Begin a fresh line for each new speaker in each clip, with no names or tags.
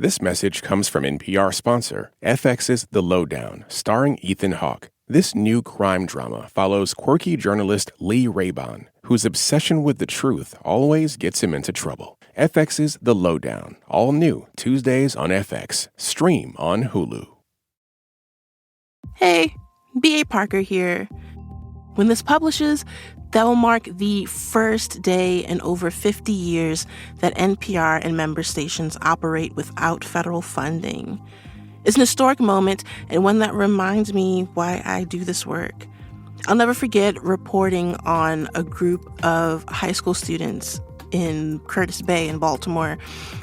This message comes from NPR sponsor, FX's The Lowdown, starring Ethan Hawke. This new crime drama follows quirky journalist Lee Raybon, whose obsession with the truth always gets him into trouble. FX's The Lowdown, all new, Tuesdays on FX. Stream on Hulu.
Hey, B.A. Parker here. When this publishes, that will mark the first day in over 50 years that NPR and member stations operate without federal funding. It's an historic moment and one that reminds me why I do this work. I'll never forget reporting on a group of high school students in Curtis Bay in Baltimore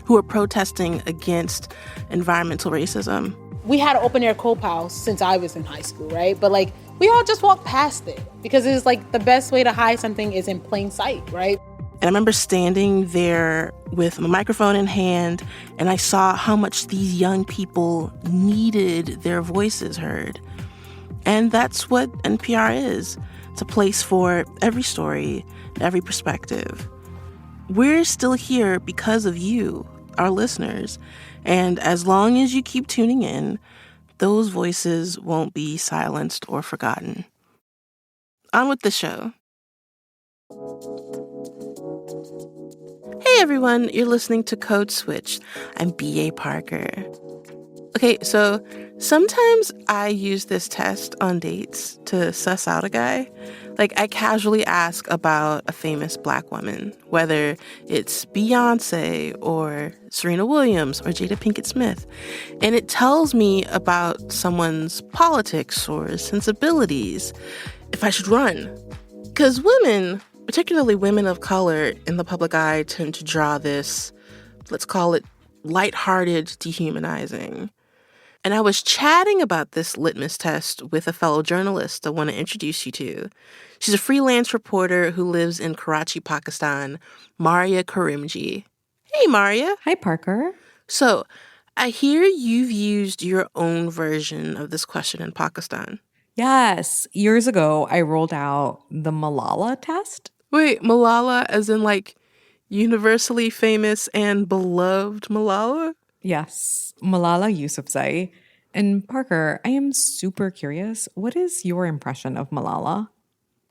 who were protesting against environmental racism.
We had an open air co-pal since I was in high school, right? But we all just walked past it because it's the best way to hide something is in plain sight, right?
And I remember standing there with a microphone in hand, and I saw how much these young people needed their voices heard. And that's what NPR is. It's a place for every story, every perspective. We're still here because of you, our listeners. And as long as you keep tuning in, those voices won't be silenced or forgotten. On with the show. Hey everyone, you're listening to Code Switch. I'm B.A. Parker. Okay, so sometimes I use this test on dates to suss out a guy. I casually ask about a famous Black woman, whether it's Beyonce or Serena Williams or Jada Pinkett Smith. And it tells me about someone's politics or sensibilities, if I should run. Because women, particularly women of color in the public eye, tend to draw this, let's call it, lighthearted dehumanizing. And I was chatting about this litmus test with a fellow journalist I want to introduce you to. She's a freelance reporter who lives in Karachi, Pakistan, Maria Karimji. Hey, Maria.
Hi, Parker.
So, I hear you've used your own version of this question in Pakistan.
Yes. Years ago, I rolled out the Malala test.
Wait, Malala as in universally famous and beloved Malala?
Yes, Malala Yousafzai. And Parker, I am super curious. What is your impression of Malala?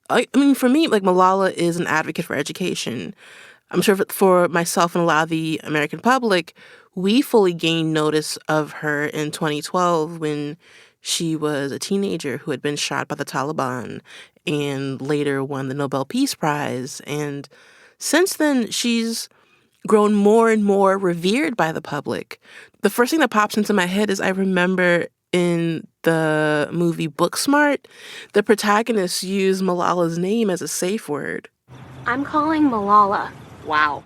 I mean, for me, Malala is an advocate for education. I'm sure for myself and a lot of the American public, we fully gained notice of her in 2012 when she was a teenager who had been shot by the Taliban and later won the Nobel Peace Prize. And since then, she's grown more and more revered by the public. The first thing that pops into my head is I remember in the movie Booksmart, the protagonist used Malala's name as a safe word.
I'm calling Malala. Wow.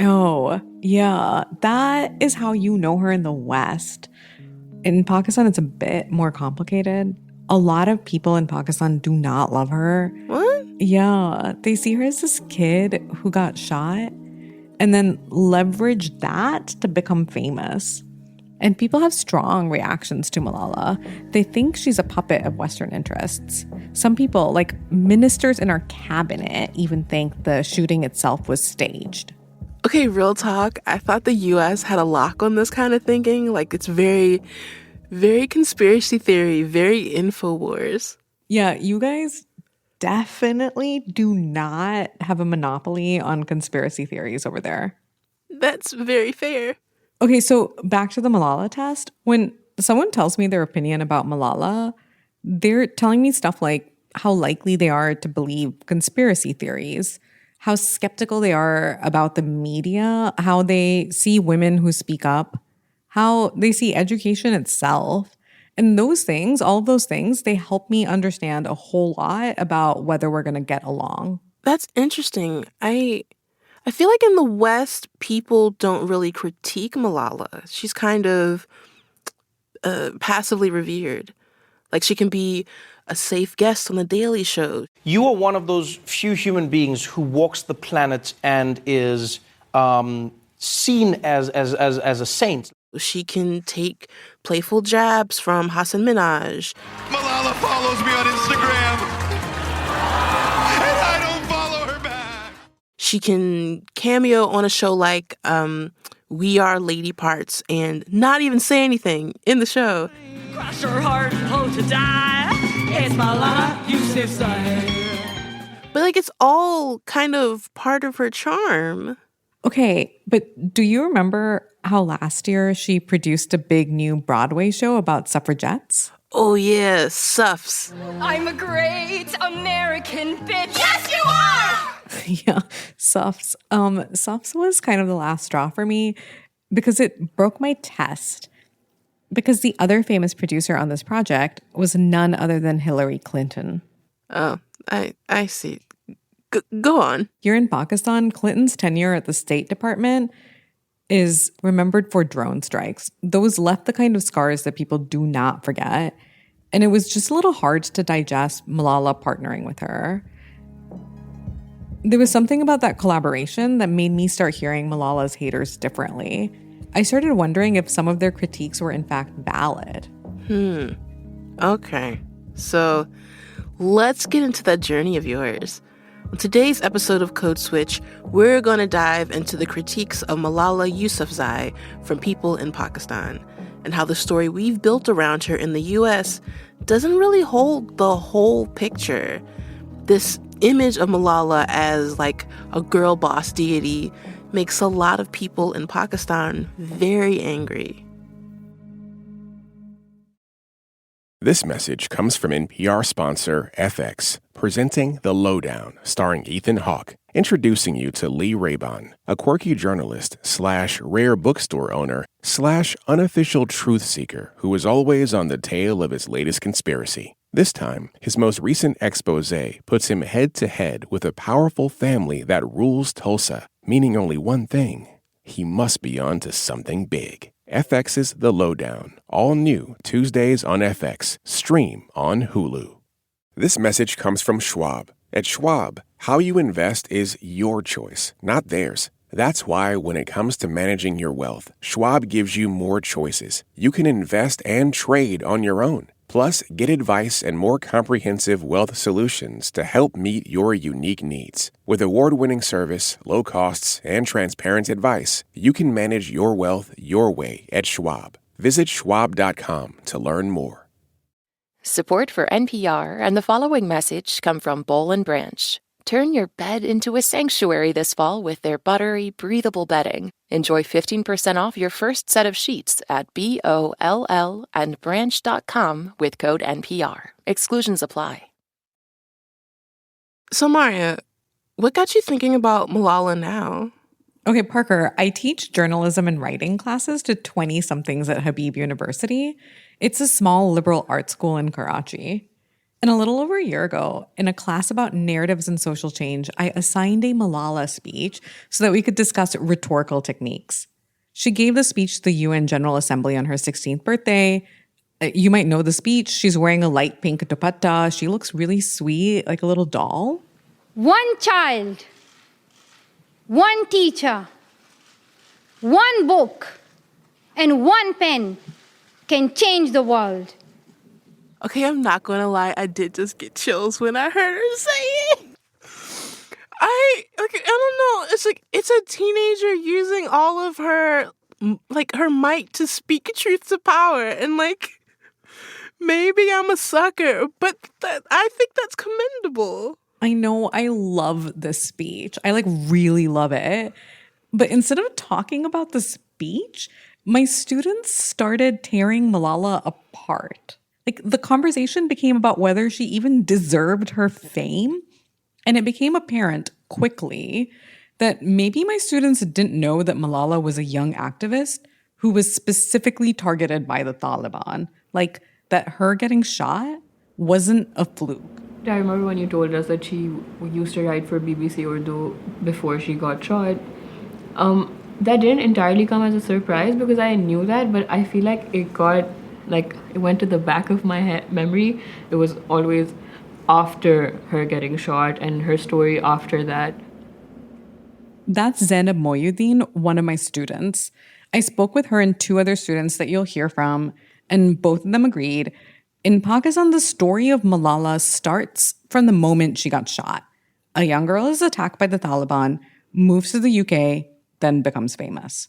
Oh, yeah. That is how you know her in the West. In Pakistan, it's a bit more complicated. A lot of people in Pakistan do not love her.
What?
Yeah. They see her as this kid who got shot and then leverage that to become famous. And people have strong reactions to Malala. They think she's a puppet of Western interests. Some people, like ministers in our cabinet, even think the shooting itself was staged.
Okay, real talk. I thought the U.S. had a lock on this kind of thinking. It's very, very conspiracy theory, very InfoWars.
Yeah, you guys definitely do not have a monopoly on conspiracy theories over there.
That's very fair.
Okay, so back to the Malala test. When someone tells me their opinion about Malala, they're telling me stuff like how likely they are to believe conspiracy theories, how skeptical they are about the media, how they see women who speak up, how they see education itself. And those things, all of those things, they help me understand a whole lot about whether we're going to get along.
That's interesting. I feel like in the West, people don't really critique Malala. She's kind of passively revered. She can be a safe guest on The Daily Show.
You are one of those few human beings who walks the planet and is seen as a saint.
She can take playful jabs from Hassan Minhaj.
Malala follows me on Instagram, and I don't follow her back.
She can cameo on a show like We Are Lady parts and not even say anything in the show.
Cross your heart, hope to die. It's Malala Yousafzai.
But like it's all kind of part of her charm.
Okay, but do you remember how last year she produced a big new Broadway show about suffragettes?
Oh yeah, Suffs.
I'm a great American bitch. Yes, you are!
Yeah, Suffs. Suffs was kind of the last straw for me because it broke my test. Because the other famous producer on this project was none other than Hillary Clinton.
Oh, I see. Go on.
Here in Pakistan, Clinton's tenure at the State Department is remembered for drone strikes. Those left the kind of scars that people do not forget. And it was just a little hard to digest Malala partnering with her. There was something about that collaboration that made me start hearing Malala's haters differently. I started wondering if some of their critiques were in fact valid.
Okay. So let's get into that journey of yours. On today's episode of Code Switch, we're going to dive into the critiques of Malala Yousafzai from people in Pakistan and how the story we've built around her in the U.S. doesn't really hold the whole picture. This image of Malala as like a girl boss deity makes a lot of people in Pakistan very angry.
This message comes from NPR sponsor FX, presenting The Lowdown, starring Ethan Hawke, introducing you to Lee Raybon, a quirky journalist / rare bookstore owner / unofficial truth seeker who is always on the tail of his latest conspiracy. This time, his most recent expose puts him head-to-head with a powerful family that rules Tulsa, meaning only one thing: he must be on to something big. FX's The Lowdown, all new Tuesdays on FX, stream on Hulu. This message comes from Schwab. At Schwab, how you invest is your choice, not theirs. That's why when it comes to managing your wealth, Schwab gives you more choices. You can invest and trade on your own. Plus, get advice and more comprehensive wealth solutions to help meet your unique needs. With award-winning service, low costs, and transparent advice, you can manage your wealth your way at Schwab. Visit schwab.com to learn more.
Support for NPR and the following message come from Boll & Branch. Turn your bed into a sanctuary this fall with their buttery, breathable bedding. Enjoy 15% off your first set of sheets at BOLL and branch.com with code NPR. Exclusions apply.
So Maria, what got you thinking about Malala now?
Okay, Parker, I teach journalism and writing classes to 20-somethings at Habib University. It's a small liberal arts school in Karachi. And a little over a year ago, in a class about narratives and social change, I assigned a Malala speech so that we could discuss rhetorical techniques. She gave the speech to the UN General Assembly on her 16th birthday. You might know the speech. She's wearing a light pink dupatta. She looks really sweet, like a little doll.
One child, one teacher, one book, and one pen can change the world.
Okay, I'm not going to lie. I did just get chills when I heard her say it. I don't know. It's like, it's a teenager using all of her, like, her might to speak truth to power. And, like, maybe I'm a sucker, but I think that's commendable.
I know, I love this speech. I, really love it. But instead of talking about the speech, my students started tearing Malala apart. The conversation became about whether she even deserved her fame. And it became apparent quickly that maybe my students didn't know that Malala was a young activist who was specifically targeted by the Taliban. That her getting shot wasn't a fluke.
I remember when you told us that she used to write for BBC Urdu before she got shot. That didn't entirely come as a surprise because I knew that, but I feel like it went to the back of my memory. It was always after her getting shot and her story after that.
That's Zainab Moyuddin, one of my students. I spoke with her and two other students that you'll hear from, and both of them agreed. In Pakistan, the story of Malala starts from the moment she got shot. A young girl is attacked by the Taliban, moves to the UK, then becomes famous.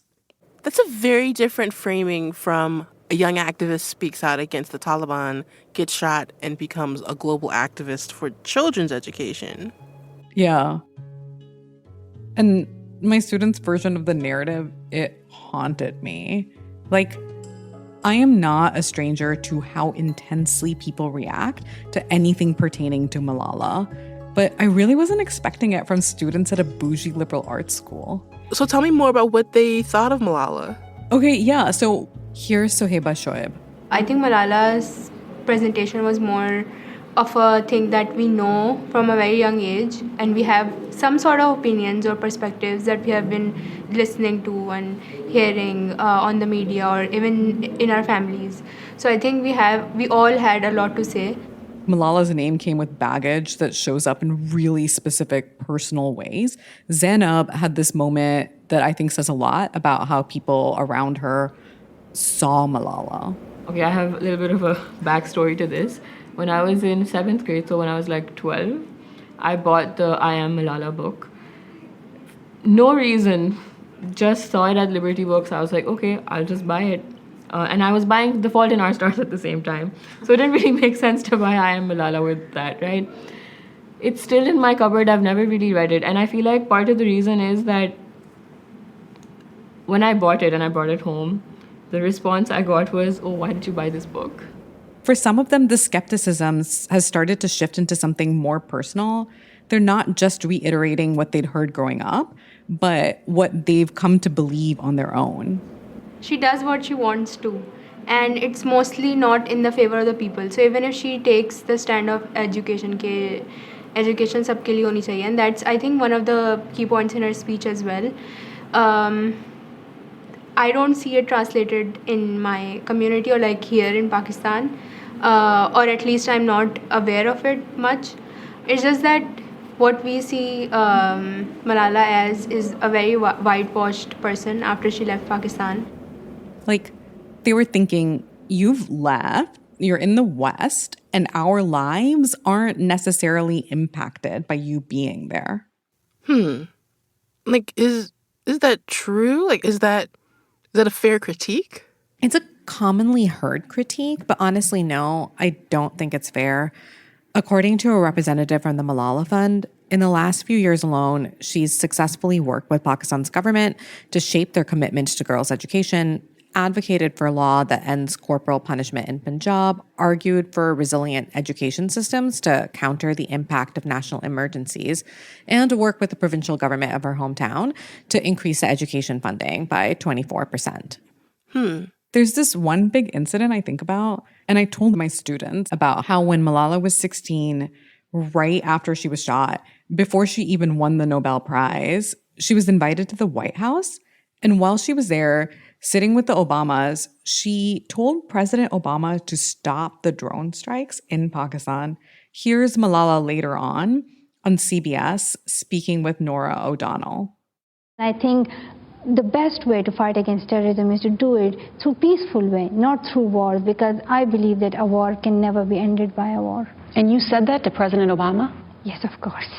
That's a very different framing from a young activist speaks out against the Taliban, gets shot, and becomes a global activist for children's education.
Yeah. And my students' version of the narrative, it haunted me. Like, I am not a stranger to how intensely people react to anything pertaining to Malala, but I really wasn't expecting it from students at a bougie liberal arts school.
So tell me more about what they thought of Malala.
Okay, yeah, so here's Soheba Shoaib.
I think Malala's presentation was more of a thing that we know from a very young age, and we have some sort of opinions or perspectives that we have been listening to and hearing on the media or even in our families. So I think we all had a lot to say.
Malala's name came with baggage that shows up in really specific personal ways. Zainab had this moment that I think says a lot about how people around her saw Malala.
Okay, I have a little bit of a backstory to this. When I was in 7th grade, so when I was like 12, I bought the I Am Malala book. No reason, just saw it at Liberty Books. I was like, okay, I'll just buy it. And I was buying The Fault in Our Stars at the same time. So it didn't really make sense to buy I Am Malala with that, right? It's still in my cupboard. I've never really read it. And I feel like part of the reason is that when I bought it and I brought it home, the response I got was, oh, why did you buy this book?
For some of them, the skepticism has started to shift into something more personal. They're not just reiterating what they'd heard growing up, but what they've come to believe on their own.
She does what she wants to, and it's mostly not in the favor of the people. So even if she takes the stand of education sabke liye honi chahiye, and that's, I think, one of the key points in her speech as well. I don't see it translated in my community or like here in Pakistan, or at least I'm not aware of it much. It's just that what we see Malala as is a very whitewashed person after she left Pakistan.
Like, they were thinking, you've left, you're in the West, and our lives aren't necessarily impacted by you being there.
Like, is that true? Like, is that a fair critique?
It's a commonly heard critique, but honestly, no, I don't think it's fair. According to a representative from the Malala Fund, in the last few years alone, she's successfully worked with Pakistan's government to shape their commitment to girls' education, advocated for a law that ends corporal punishment in Punjab, argued for resilient education systems to counter the impact of national emergencies, and worked with the provincial government of her hometown to increase the education funding by 24%.
There's this one big incident I think about, and I told my students about how when Malala was 16, right after she was shot, before she even won the Nobel Prize, she was invited to the White House. And while she was there, sitting with the Obamas, she told President Obama to stop the drone strikes in Pakistan. Here's Malala later on CBS speaking with Nora O'Donnell.
I think the best way to fight against terrorism is to do it through peaceful way, not through wars, because I believe that a war can never be ended by a war.
And you said that to President Obama?
Yes, of course.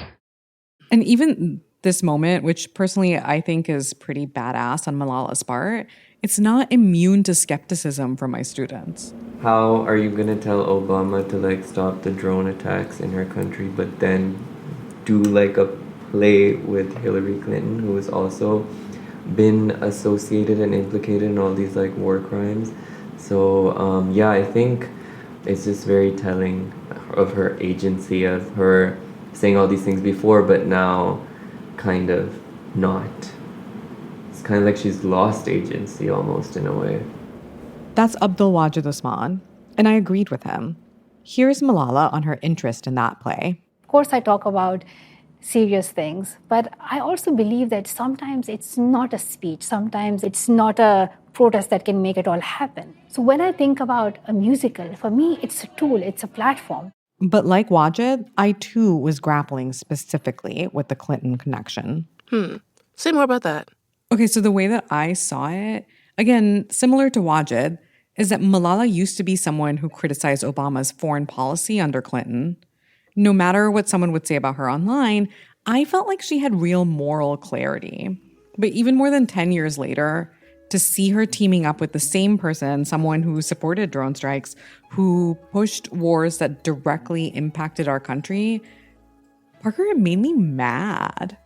And even this moment, which personally I think is pretty badass on Malala's part, it's not immune to skepticism from my students.
How are you going to tell Obama to stop the drone attacks in her country, but then do a play with Hillary Clinton, who has also been associated and implicated in all these war crimes? So I think it's just very telling of her agency, of her saying all these things before, but now kind of not. It's kind of like she's lost agency almost in a way.
That's Abdul Wajid Usman, and I agreed with him. Here's Malala on her interest in that play.
Of course, I talk about serious things, but I also believe that sometimes it's not a speech, sometimes it's not a protest that can make it all happen. So when I think about a musical, for me, it's a tool, it's a platform.
But like Wajid, I too was grappling specifically with the Clinton connection.
Say more about that.
Okay, so the way that I saw it, again, similar to Wajid, is that Malala used to be someone who criticized Obama's foreign policy under Clinton. No matter what someone would say about her online, I felt like she had real moral clarity. But even more than 10 years later, to see her teaming up with the same person, someone who supported drone strikes, who pushed wars that directly impacted our country, Parker, it made me mad.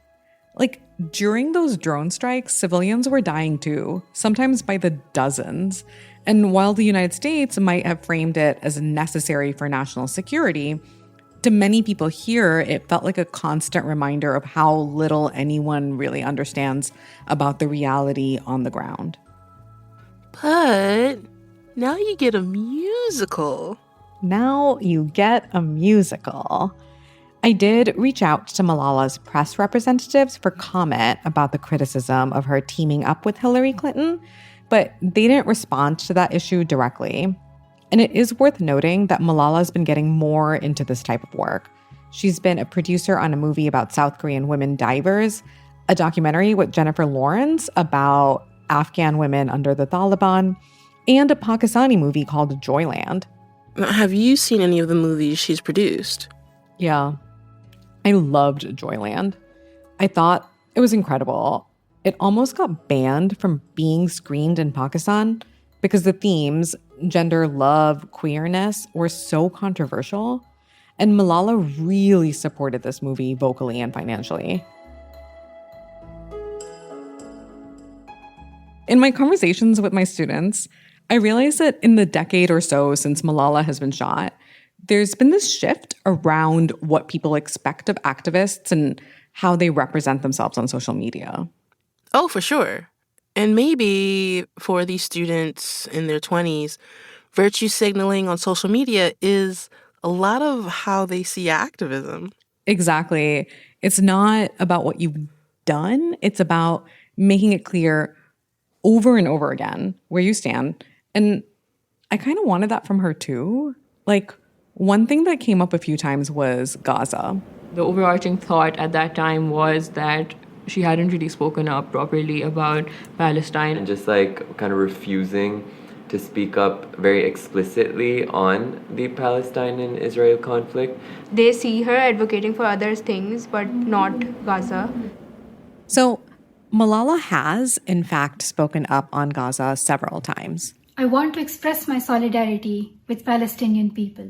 Like, during those drone strikes, civilians were dying too, sometimes by the dozens. And while the United States might have framed it as necessary for national security, to many people here, it felt like a constant reminder of how little anyone really understands about the reality on the ground.
But now you get a musical.
Now you get a musical. I did reach out to Malala's press representatives for comment about the criticism of her teaming up with Hillary Clinton, but they didn't respond to that issue directly. And it is worth noting that Malala's been getting more into this type of work. She's been a producer on a movie about South Korean women divers, a documentary with Jennifer Lawrence about Afghan women under the Taliban, and a Pakistani movie called Joyland.
Have you seen any of the movies she's produced?
Yeah. I loved Joyland. I thought it was incredible. It almost got banned from being screened in Pakistan because the themes, gender, love, queerness, were so controversial. And Malala really supported this movie vocally and financially. In my conversations with my students, I realized that in the decade or so since Malala has been shot, there's been this shift around what people expect of activists and how they represent themselves on social media.
Oh, for sure. And maybe for these students in their 20s, virtue signaling on social media is a lot of how they see activism.
Exactly. It's not about what you've done. It's about making it clear over and over again where you stand. And I kind of wanted that from her too. Like, one thing that came up a few times was Gaza.
The overarching thought at that time was that she hadn't really spoken up properly about Palestine.
And just like kind of refusing to speak up very explicitly on the Palestine and Israel conflict.
They see her advocating for other things, but not Gaza.
So Malala has, in fact, spoken up on Gaza several times.
I want to express my solidarity with Palestinian people.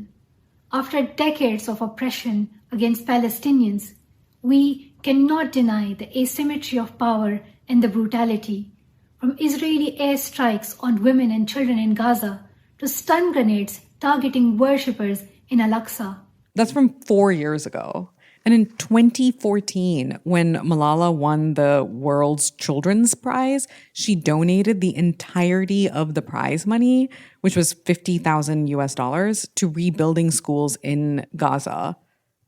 After decades of oppression against Palestinians, we cannot deny the asymmetry of power and the brutality. From Israeli airstrikes on women and children in Gaza to stun grenades targeting worshippers in Al-Aqsa.
That's from 4 years ago. And in 2014, when Malala won the World's Children's Prize, she donated the entirety of the prize money, which was $50,000 US, to rebuilding schools in Gaza.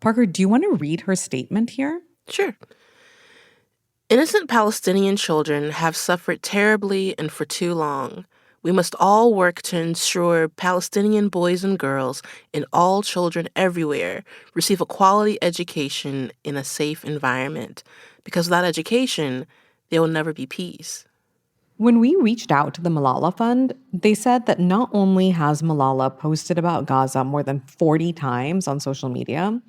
Parker, do you want to read her statement here?
Sure. Innocent Palestinian children have suffered terribly and for too long. We must all work to ensure Palestinian boys and girls and all children everywhere receive a quality education in a safe environment. Because without education, there will never be peace.
When we reached out to the Malala Fund, they said that not only has Malala posted about Gaza more than 40 times on social media,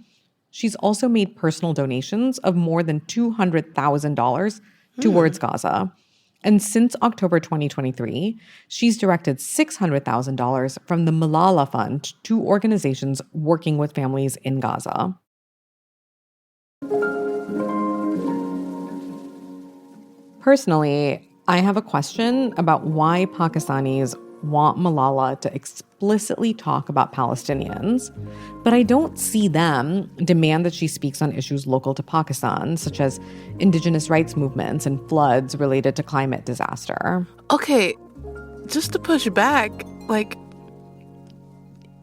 she's also made personal donations of more than $200,000 towards Gaza. And since October 2023, she's directed $600,000 from the Malala Fund to organizations working with families in Gaza. Personally, I have a question about why Pakistanis want Malala to explicitly talk about Palestinians, but I don't see them demand that she speaks on issues local to Pakistan, such as indigenous rights movements and floods related to climate disaster.
Okay, just to push back,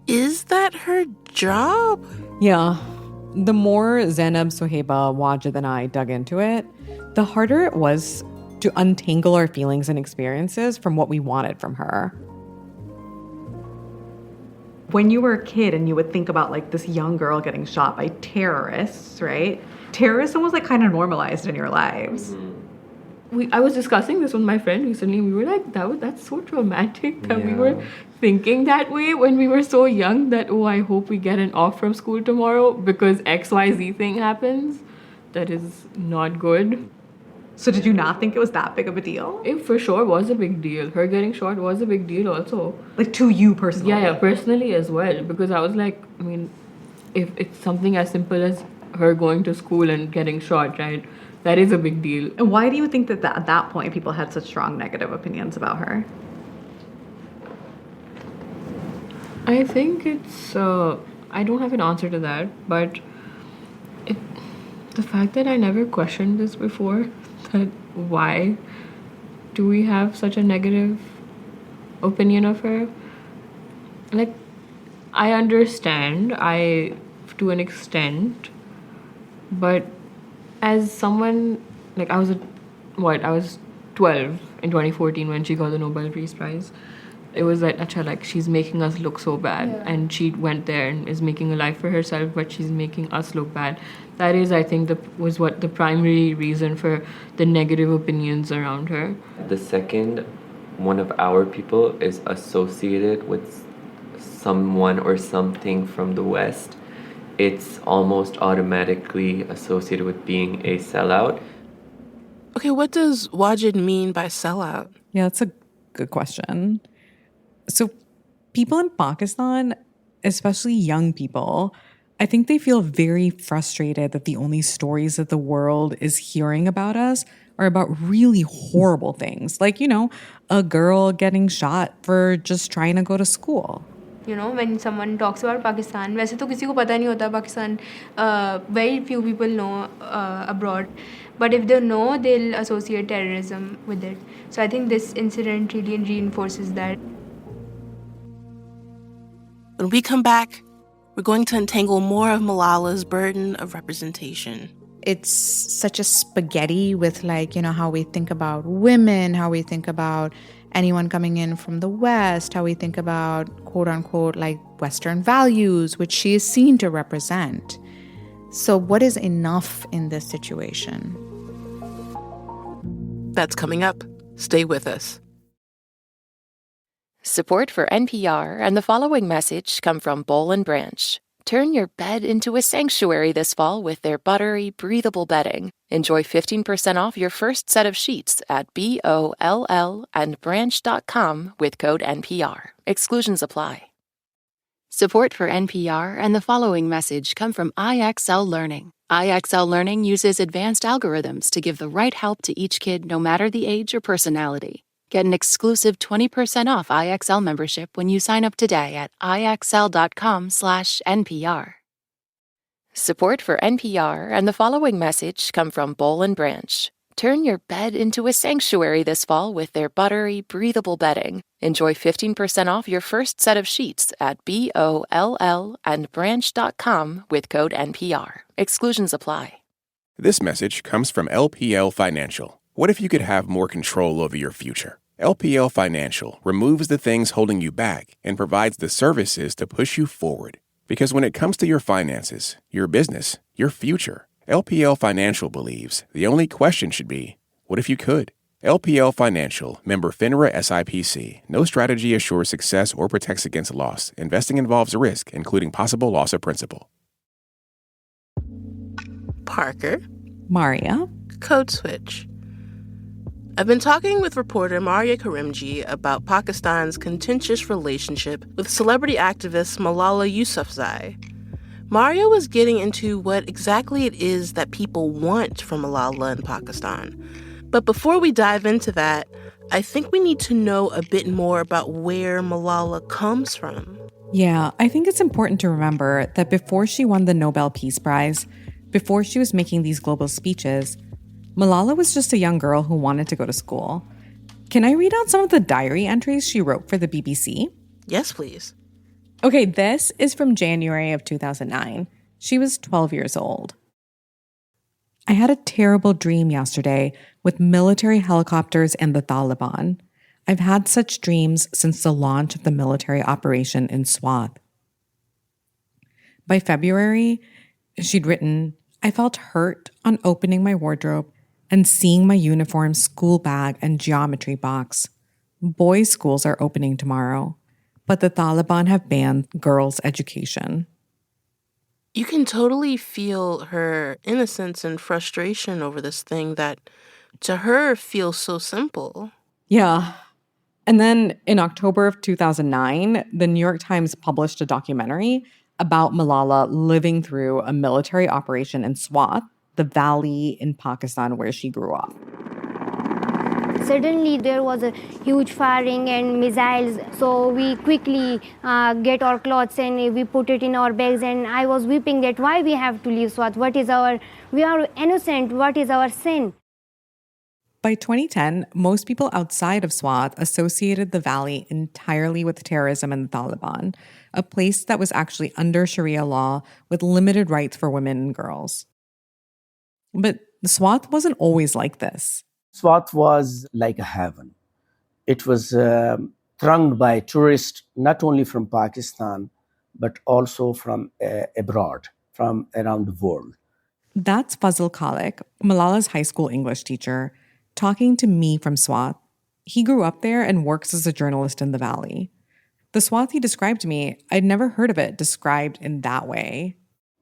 is that her job?
Yeah. The more Zainab, Soheba, Wajid, and I dug into it, the harder it was to untangle our feelings and experiences from what we wanted from her. When you were a kid and you would think about this young girl getting shot by terrorists, right? Terrorism was kind of normalized in your lives.
I was discussing this with my friend recently. We were like, that's so traumatic that we were thinking that way when we were so young that, oh, I hope we get an off from school tomorrow because XYZ thing happens. That is not good.
So did you not think it was that big of a deal?
It for sure was a big deal. Her getting shot was a big deal also.
Like to you personally?
Yeah, personally as well. Because I was like, I mean, if it's something as simple as her going to school and getting shot, right? That is a big deal.
And why do you think that at that point people had such strong negative opinions about her?
I think it's, I don't have an answer to that, but the fact that I never questioned this before, that why do we have such a negative opinion of her? Like, I understand, to an extent, but as someone, like I was 12 in 2014 when she got the Nobel Peace Prize. It was like, acha, like she's making us look so bad, and she went there and is making a life for herself, but she's making us look bad. That is, I think, was what the primary reason for the negative opinions around her.
The second one of our people is associated with someone or something from the West, it's almost automatically associated with being a sellout.
Okay, what does Wajid mean by sellout?
Yeah, that's a good question. So people in Pakistan, especially young people, I think they feel very frustrated that the only stories that the world is hearing about us are about really horrible things. Like, a girl getting shot for just trying to go to school.
When someone talks about Pakistan, वैसे तो किसी को पता नहीं होता Pakistan. Very few people know abroad. But if they know, they'll associate terrorism with it. So I think this incident really reinforces that.
When we come back, we're going to untangle more of Malala's burden of representation.
It's such a spaghetti with how we think about women, how we think about anyone coming in from the West, how we think about quote unquote Western values, which she is seen to represent. So what is enough in this situation?
That's coming up. Stay with us.
Support for NPR and the following message come from Boll & Branch. Turn your bed into a sanctuary this fall with their buttery, breathable bedding. Enjoy 15% off your first set of sheets at BOLLandbranch.com with code NPR. Exclusions apply. Support for NPR and the following message come from IXL Learning. IXL Learning uses advanced algorithms to give the right help to each kid no matter the age or personality. Get an exclusive 20% off IXL membership when you sign up today at IXL.com/NPR. Support for NPR and the following message come from Boll & Branch. Turn your bed into a sanctuary this fall with their buttery, breathable bedding. Enjoy 15% off your first set of sheets at BOLLandbranch.com with code NPR. Exclusions apply.
This message comes from LPL Financial. What if you could have more control over your future? LPL Financial removes the things holding you back and provides the services to push you forward. Because when it comes to your finances, your business, your future, LPL Financial believes the only question should be, what if you could? LPL Financial, member FINRA SIPC. No strategy assures success or protects against loss. Investing involves risk, including possible loss of principal.
Parker.
Maria.
Code Switch. I've been talking with reporter Maria Karimji about Pakistan's contentious relationship with celebrity activist Malala Yousafzai. Maria was getting into what exactly it is that people want from Malala in Pakistan. But before we dive into that, I think we need to know a bit more about where Malala comes from.
Yeah, I think it's important to remember that before she won the Nobel Peace Prize, before she was making these global speeches, Malala was just a young girl who wanted to go to school. Can I read out some of the diary entries she wrote for the BBC?
Yes, please.
Okay, this is from January of 2009. She was 12 years old. I had a terrible dream yesterday with military helicopters and the Taliban. I've had such dreams since the launch of the military operation in Swat. By February, she'd written, I felt hurt on opening my wardrobe and seeing my uniform, school bag, and geometry box. Boys' schools are opening tomorrow, but the Taliban have banned girls' education.
You can totally feel her innocence and frustration over this thing that to her feels so simple.
Yeah. And then in October of 2009, the New York Times published a documentary about Malala living through a military operation in Swat, the valley in Pakistan where she grew up.
Suddenly there was a huge firing and missiles, so we quickly get our clothes and we put it in our bags, and I was weeping that why we have to leave Swat, we are innocent, what is our sin?
By 2010, most people outside of Swat associated the valley entirely with terrorism and the Taliban, a place that was actually under Sharia law with limited rights for women and girls. But Swat wasn't always like this.
Swat was like a heaven. It was thronged by tourists, not only from Pakistan, but also from abroad, from around the world.
That's Fazil Khalik, Malala's high school English teacher, talking to me from Swat. He grew up there and works as a journalist in the valley. The Swat he described to me, I'd never heard of it described in that way.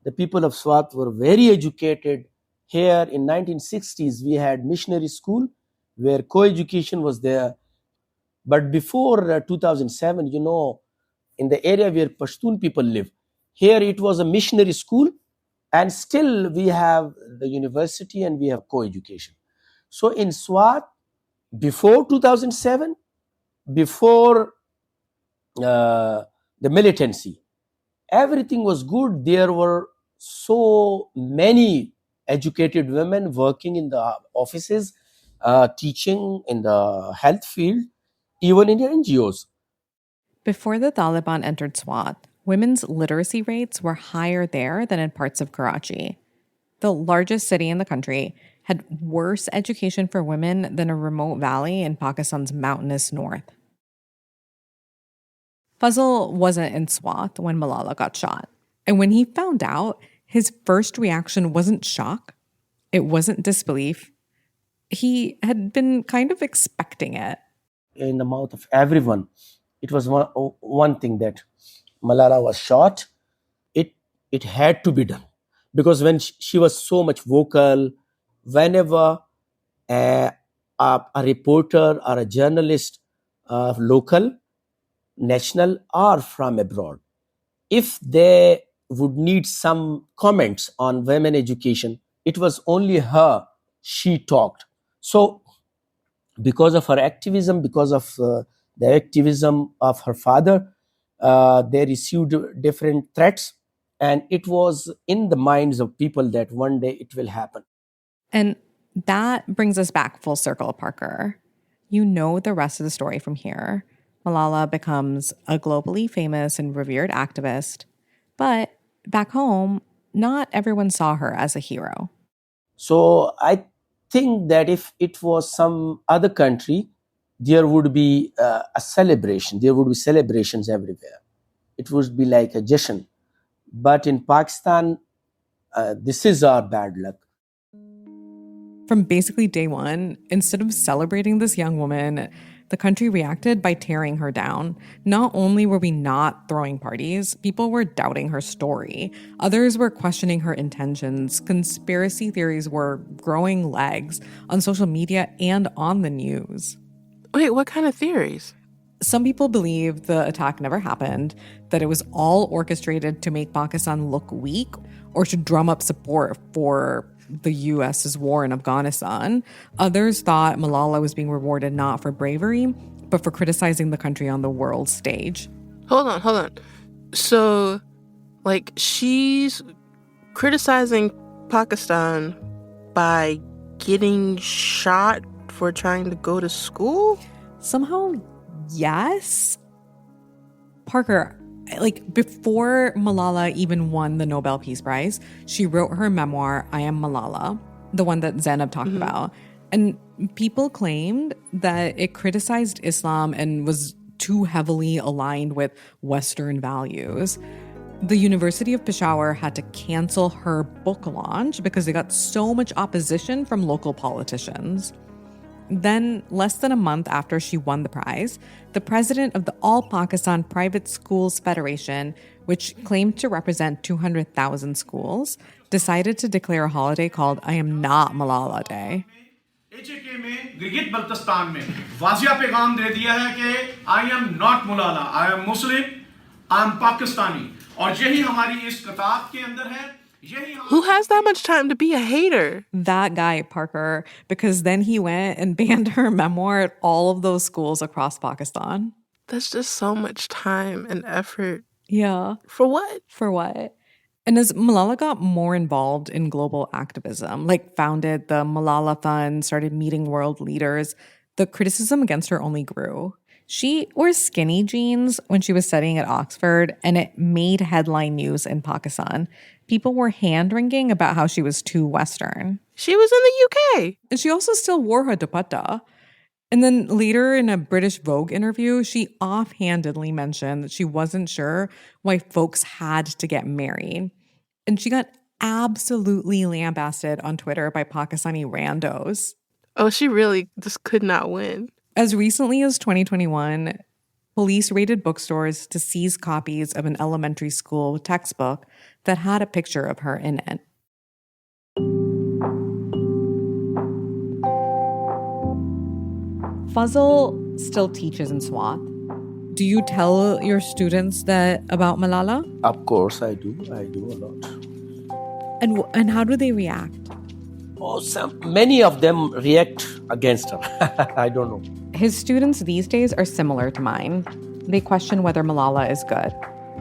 The people of Swat were very educated. Here in 1960s, we had missionary school where co-education was there. But before 2007, in the area where Pashtun people live, here it was a missionary school, and still we have the university and we have co-education. So in Swat, before 2007, before the militancy, everything was good. There were so many educated women working in the offices, teaching in the health field, even in the NGOs.
Before the Taliban entered Swat, women's literacy rates were higher there than in parts of Karachi. The largest city in the country had worse education for women than a remote valley in Pakistan's mountainous north. Fazil wasn't in Swat when Malala got shot. And when he found out, his first reaction wasn't shock. It wasn't disbelief. He had been kind of expecting it.
In the mouth of everyone, it was one thing that Malala was shot. It had to be done. Because when she was so much vocal, whenever a reporter or a journalist, local, national, or from abroad, if they would need some comments on women education, it was only her, she talked. So because of her activism, because of the activism of her father, they received different threats. And it was in the minds of people that one day it will happen.
And that brings us back full circle, Parker. You know the rest of the story from here. Malala becomes a globally famous and revered activist. But back home, not everyone saw her as a hero.
So I think that if it was some other country, there would be a celebration. There would be celebrations everywhere. It would be like a jashan. But in Pakistan, this is our bad luck.
From basically day one, instead of celebrating this young woman, the country reacted by tearing her down. Not only were we not throwing parties, people were doubting her story. Others were questioning her intentions. Conspiracy theories were growing legs on social media and on the news.
Wait, what kind of theories?
Some people believe the attack never happened, that it was all orchestrated to make Pakistan look weak or to drum up support for the U.S.'s war in Afghanistan. Others thought Malala was being rewarded not for bravery, but for criticizing the country on the world stage.
Hold on. So, she's criticizing Pakistan by getting shot for trying to go to school?
Somehow, yes. Parker, before Malala even won the Nobel Peace Prize, she wrote her memoir, I Am Malala, the one that Zainab talked about. And people claimed that it criticized Islam and was too heavily aligned with Western values. The University of Peshawar had to cancel her book launch because they got so much opposition from local politicians. Then, less than a month after she won the prize, the president of the All Pakistan Private Schools Federation, which claimed to represent 200,000 schools, decided to declare a holiday called I Am Not Malala Day.
एचएके में गिलगित बल्तिस्तान में वाजिया पैगाम दे दिया है कि I am not मुलाला, I am Muslim, I am Pakistani, और यही हमारी इस किताब के अंदर है।
Who has that much time to be a hater?
That guy, Parker, because then he went and banned her memoir at all of those schools across Pakistan.
That's just so much time and effort.
Yeah.
For what?
For what? And as Malala got more involved in global activism, like founded the Malala Fund, started meeting world leaders, the criticism against her only grew. She wore skinny jeans when she was studying at Oxford, and it made headline news in Pakistan. People were hand-wringing about how she was too Western.
She was in the UK.
And she also still wore her dupatta. And then later in a British Vogue interview, she offhandedly mentioned that she wasn't sure why folks had to get married. And she got absolutely lambasted on Twitter by Pakistani randos.
Oh, she really just could not win.
As recently as 2021, police raided bookstores to seize copies of an elementary school textbook that had a picture of her in it. Fazl still teaches in Swat. Do you tell your students that about Malala?
Of course I do. I do a lot.
And how do they react?
Oh, many of them react against her. I don't know.
His students these days are similar to mine. They question whether Malala is good.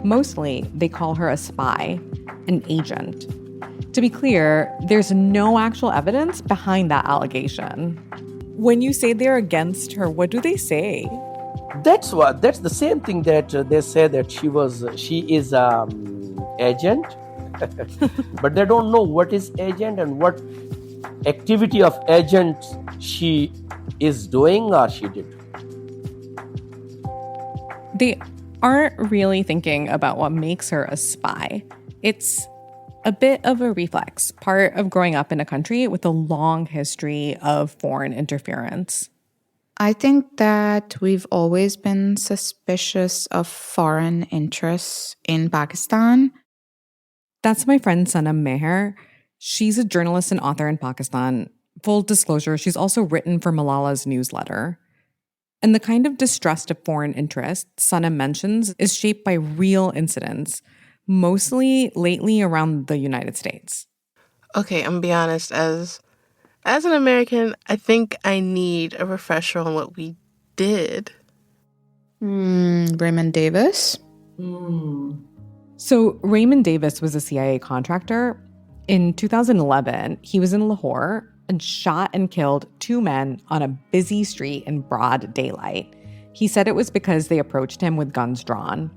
Mostly, they call her a spy, an agent. To be clear, there's no actual evidence behind that allegation. When you say they're against her, what do they say?
That's the same thing that they say that she is agent, but they don't know what is agent and what activity of agent she is doing or she did.
They aren't really thinking about what makes her a spy. It's a bit of a reflex, part of growing up in a country with a long history of foreign interference.
I think that we've always been suspicious of foreign interests in Pakistan.
That's my friend Sanam Meher. She's a journalist and author in Pakistan. Full disclosure, she's also written for Malala's newsletter. And the kind of distrust of foreign interests Sanam mentions is shaped by real incidents, mostly lately around the United States.
Okay, I'm gonna be honest. As an American, I think I need a refresher on what we did.
Raymond Davis?
So Raymond Davis was a CIA contractor. In 2011, he was in Lahore and shot and killed 2 men on a busy street in broad daylight. He said it was because they approached him with guns drawn.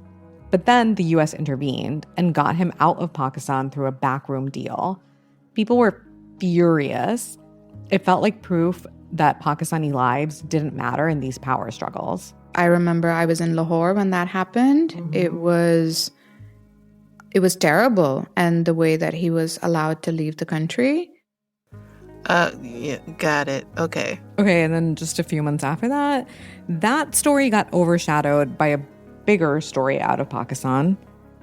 But then the US intervened and got him out of Pakistan through a backroom deal. People were furious. It felt like proof that Pakistani lives didn't matter in these power struggles.
I remember I was in Lahore when that happened. It was terrible, and the way that he was allowed to leave the country.
Yeah, got it. Okay.
Okay, and then just a few months after that, that story got overshadowed by a bigger story out of Pakistan.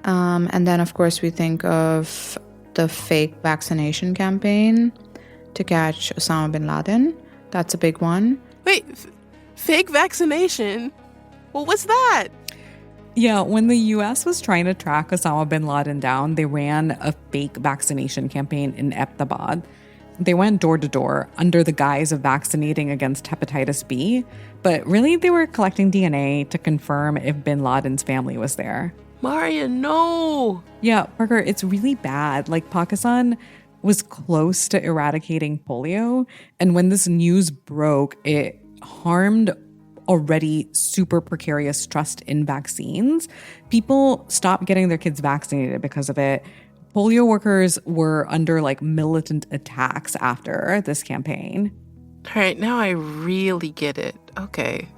And then, of course, we think of the fake vaccination campaign to catch Osama bin Laden. That's a big one.
Wait, fake vaccination? Well, what's that?
Yeah, when the US was trying to track Osama bin Laden down, they ran a fake vaccination campaign in Abbottabad. They went door to door under the guise of vaccinating against hepatitis B, but really they were collecting DNA to confirm if bin Laden's family was there.
Maria, no!
Yeah, Parker, it's really bad. Like, Pakistan was close to eradicating polio, and when this news broke, it harmed already super precarious trust in vaccines. People stopped getting their kids vaccinated because of it. Polio workers were under like militant attacks after this campaign.
All right, now I really get it. Okay.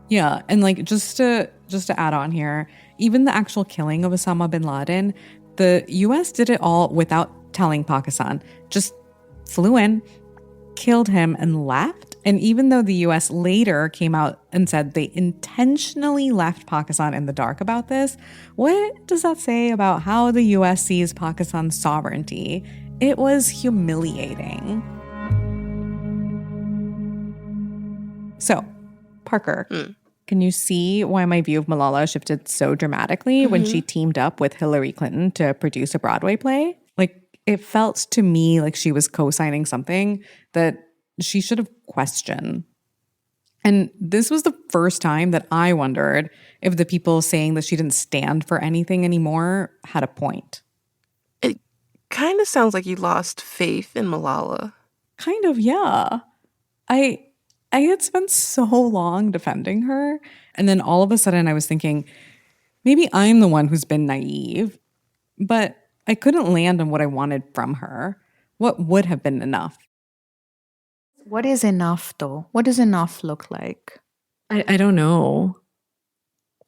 Yeah, and like just to add on here, even the actual killing of Osama bin Laden, the US did it all without telling Pakistan. Just flew in, killed him, and left. And even though the US later came out and said they intentionally left Pakistan in the dark about this, what does that say about how the US sees Pakistan's sovereignty? It was humiliating.
So, Parker, can you see why my view of Malala shifted so dramatically when she teamed up with Hillary Clinton to produce a Broadway play? Like, it felt to me like she was co-signing something that she should have questioned. And this was the first time that I wondered if the people saying that she didn't stand for anything anymore had a point.
It kind of sounds like you lost faith in Malala.
Kind of, yeah. I had spent so long defending her, and then all of a sudden I was thinking, maybe I'm the one who's been naive, but I couldn't land on what I wanted from her. What would have been enough?
What is enough, though? What does enough look like?
I don't know.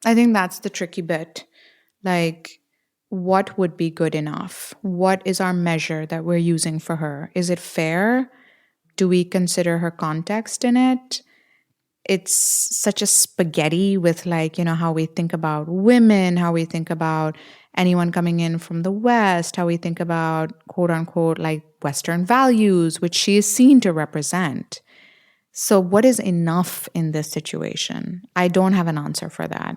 I think that's the tricky bit. Like, what would be good enough? What is our measure that we're using for her? Is it fair? Do we consider her context in it? It's such a spaghetti with, like, how we think about women, how we think about anyone coming in from the West, how we think about, quote unquote, like Western values, which she is seen to represent. So what is enough in this situation? I don't have an answer for that.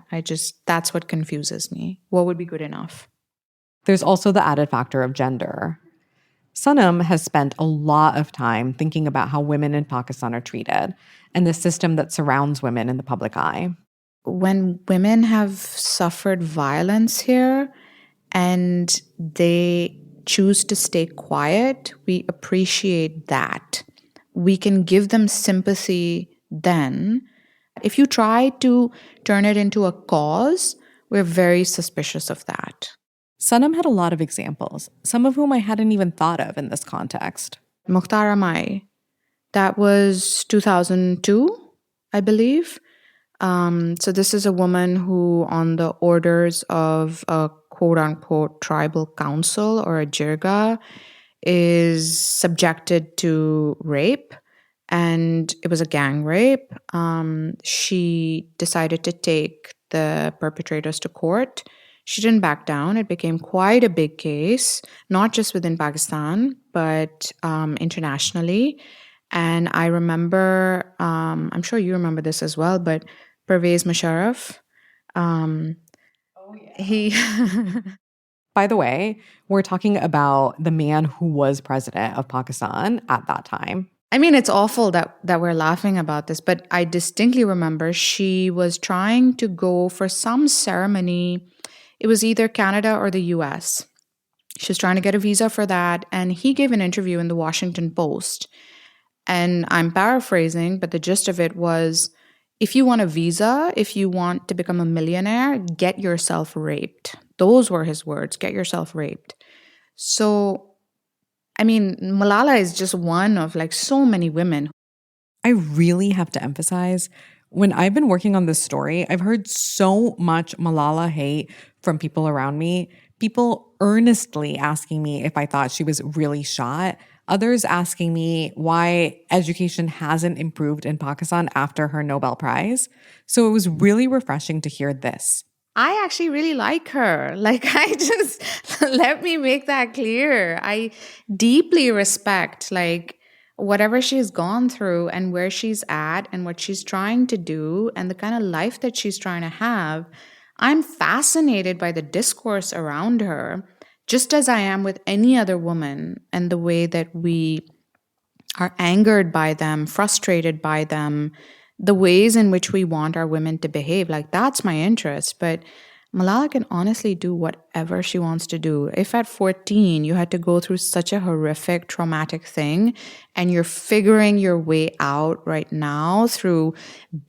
That's what confuses me. What would be good enough?
There's also the added factor of gender. Sanam has spent a lot of time thinking about how women in Pakistan are treated and the system that surrounds women in the public eye.
When women have suffered violence here and they choose to stay quiet, we appreciate that. We can give them sympathy then. If you try to turn it into a cause, we're very suspicious of that.
Sanam had a lot of examples, some of whom I hadn't even thought of in this context.
Mukhtar Amai, that was 2002, I believe. So this is a woman who, on the orders of a quote-unquote tribal council or a jirga, is subjected to rape. And it was a gang rape. She decided to take the perpetrators to court. She didn't back down. It became quite a big case, not just within Pakistan, but internationally. And I remember, I'm sure you remember this as well, but Pervez Musharraf, he...
By the way, we're talking about the man who was president of Pakistan at that time.
I mean, it's awful that we're laughing about this, but I distinctly remember she was trying to go for some ceremony. It was either Canada or the US. She was trying to get a visa for that, and he gave an interview in the Washington Post. And I'm paraphrasing, but the gist of it was, if you want a visa, if you want to become a millionaire, get yourself raped. Those were his words, get yourself raped. So, I mean, Malala is just one of like so many women.
I really have to emphasize, when I've been working on this story, I've heard so much Malala hate from people around me, people earnestly asking me if I thought she was really shot, others asking me why education hasn't improved in Pakistan after her Nobel Prize. So it was really refreshing to hear this.
I actually really like her. Like, let me make that clear. I deeply respect, like, whatever she's gone through and where she's at and what she's trying to do and the kind of life that she's trying to have. I'm fascinated by the discourse around her, just as I am with any other woman, and the way that we are angered by them, frustrated by them, the ways in which we want our women to behave. Like, that's my interest. But Malala can honestly do whatever she wants to do. If at 14 you had to go through such a horrific, traumatic thing, and you're figuring your way out right now through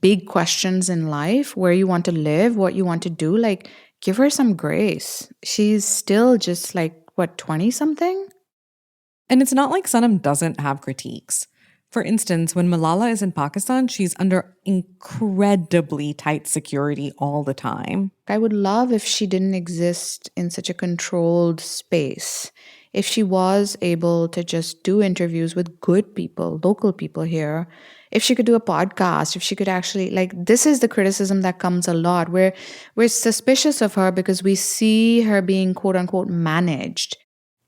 big questions in life, where you want to live, what you want to do, like, give her some grace. She's still just like, 20-something?
And it's not like Sanam doesn't have critiques. For instance, when Malala is in Pakistan, she's under incredibly tight security all the time.
I would love if she didn't exist in such a controlled space. If she was able to just do interviews with good people, local people here, if she could do a podcast, if she could actually, like, this is the criticism that comes a lot. We're suspicious of her because we see her being quote unquote managed.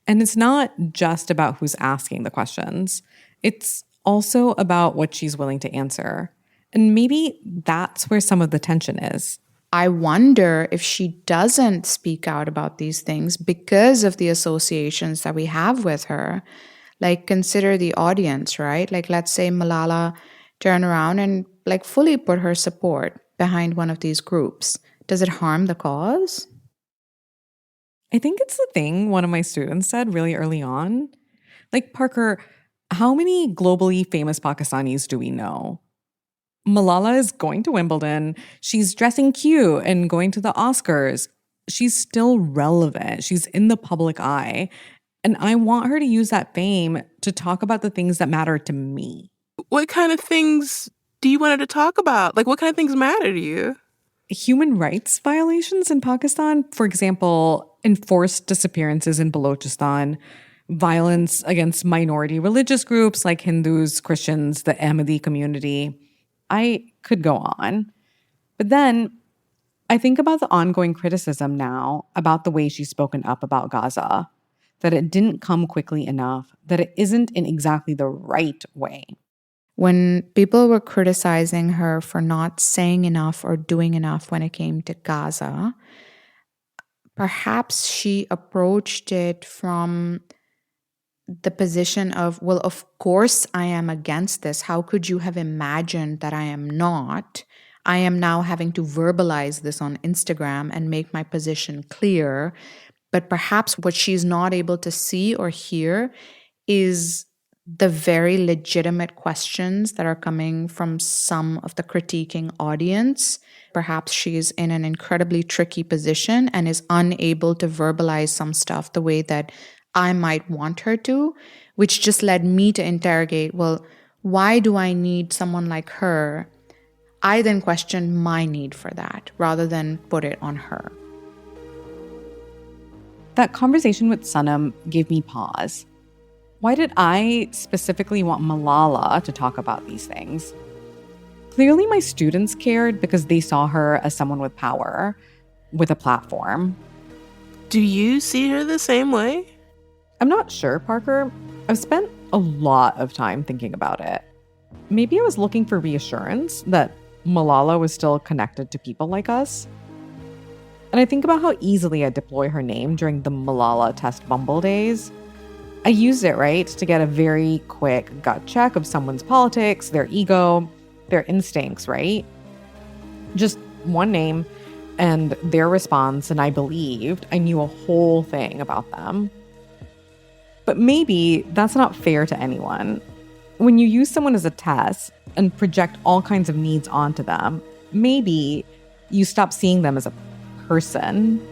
And it's not just about who's asking the questions. It's also about what she's willing to answer.
And maybe that's where some of the tension is.
I wonder if she doesn't speak out about these things because of the associations that we have with her. Like, consider the audience, right? Like, let's say Malala turn around and like fully put her support behind one of these groups. Does it harm the cause?
I think it's the thing one of my students said really early on. Like, Parker, how many globally famous Pakistanis do we know? Malala is going to Wimbledon. She's dressing cute and going to the Oscars. She's still relevant. She's in the public eye. And I want her to use that fame to talk about the things that matter to me.
What kind of things do you want her to talk about? Like, what kind of things matter to you?
Human rights violations in Pakistan, for example, enforced disappearances in Balochistan, violence against minority religious groups like Hindus, Christians, the Ahmadi community. I could go on. But then I think about the ongoing criticism now about the way she's spoken up about Gaza, that it didn't come quickly enough, that it isn't in exactly the right way.
When people were criticizing her for not saying enough or doing enough when it came to Gaza, perhaps she approached it from the position of, well, of course I am against this. How could you have imagined that I am not? I am now having to verbalize this on Instagram and make my position clear. But perhaps what she's not able to see or hear is the very legitimate questions that are coming from some of the critiquing audience. Perhaps she's in an incredibly tricky position and is unable to verbalize some stuff the way that I might want her to, which just led me to interrogate, well, why do I need someone like her? I then questioned my need for that rather than put it on her.
That conversation with Sanam gave me pause. Why did I specifically want Malala to talk about these things? Clearly, my students cared because they saw her as someone with power, with a platform.
Do you see her the same way?
I'm not sure, Parker. I've spent a lot of time thinking about it. Maybe I was looking for reassurance that Malala was still connected to people like us. And I think about how easily I deploy her name during the Malala test Bumble days. I used it, right, to get a very quick gut check of someone's politics, their ego, their instincts, right? Just one name and their response, and I believed I knew a whole thing about them. But maybe that's not fair to anyone. When you use someone as a test and project all kinds of needs onto them, maybe you stop seeing them as a person.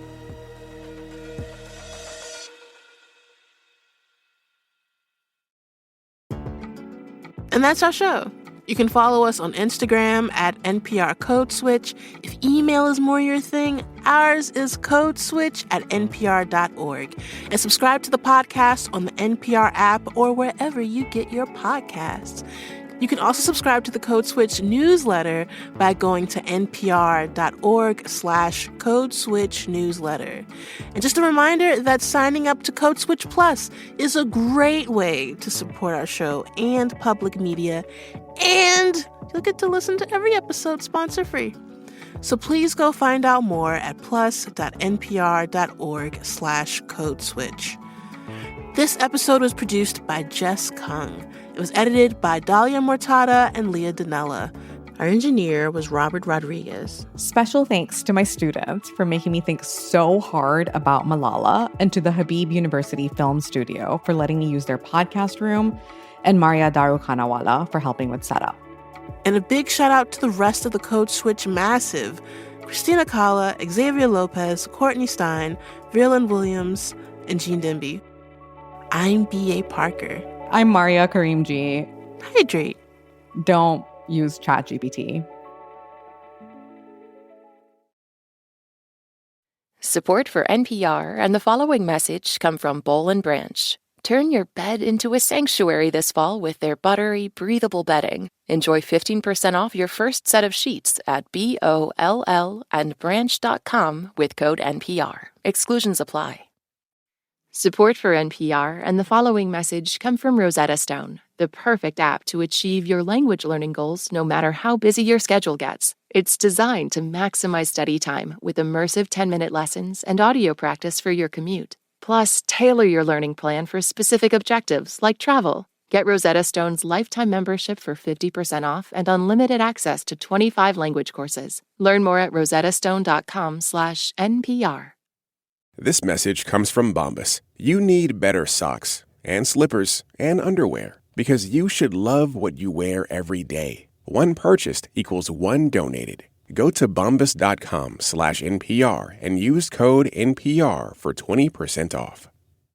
And that's our show. You can follow us on Instagram at NPR Code Switch. If email is more your thing, ours is codeswitch@npr.org. And subscribe to the podcast on the NPR app or wherever you get your podcasts. You can also subscribe to the Code Switch newsletter by going to npr.org/Code Switch newsletter. And just a reminder that signing up to Code Switch Plus is a great way to support our show and public media, and you'll get to listen to every episode sponsor-free. So please go find out more at plus.npr.org/Code Switch. This episode was produced by Jess Kung. It was edited by Dahlia Mortada and Leah Donnella. Our engineer was Robert Rodriguez.
Special thanks to my students for making me think so hard about Malala, and to the Habib University Film Studio for letting me use their podcast room, and Maria Darukhanawala for helping with setup.
And a big shout out to the rest of the Code Switch massive: Christina Kala, Xavier Lopez, Courtney Stein, Verlyn Williams, and Jean Denby. I'm B.A. Parker.
I'm Maria Karimji.
Hydrate.
Don't use ChatGPT.
Support for NPR and the following message come from Boll & Branch. Turn your bed into a sanctuary this fall with their buttery, breathable bedding. Enjoy 15% off your first set of sheets at BOLL&branch.com with code NPR. Exclusions apply. Support for NPR and the following message come from Rosetta Stone, the perfect app to achieve your language learning goals no matter how busy your schedule gets. It's designed to maximize study time with immersive 10-minute lessons and audio practice for your commute. Plus, tailor your learning plan for specific objectives like travel. Get Rosetta Stone's lifetime membership for 50% off and unlimited access to 25 language courses. Learn more at rosettastone.com/NPR.
This message comes from Bombas. You need better socks and slippers and underwear because you should love what you wear every day. One purchased equals one donated. Go to bombas.com/NPR and use code NPR for 20% off.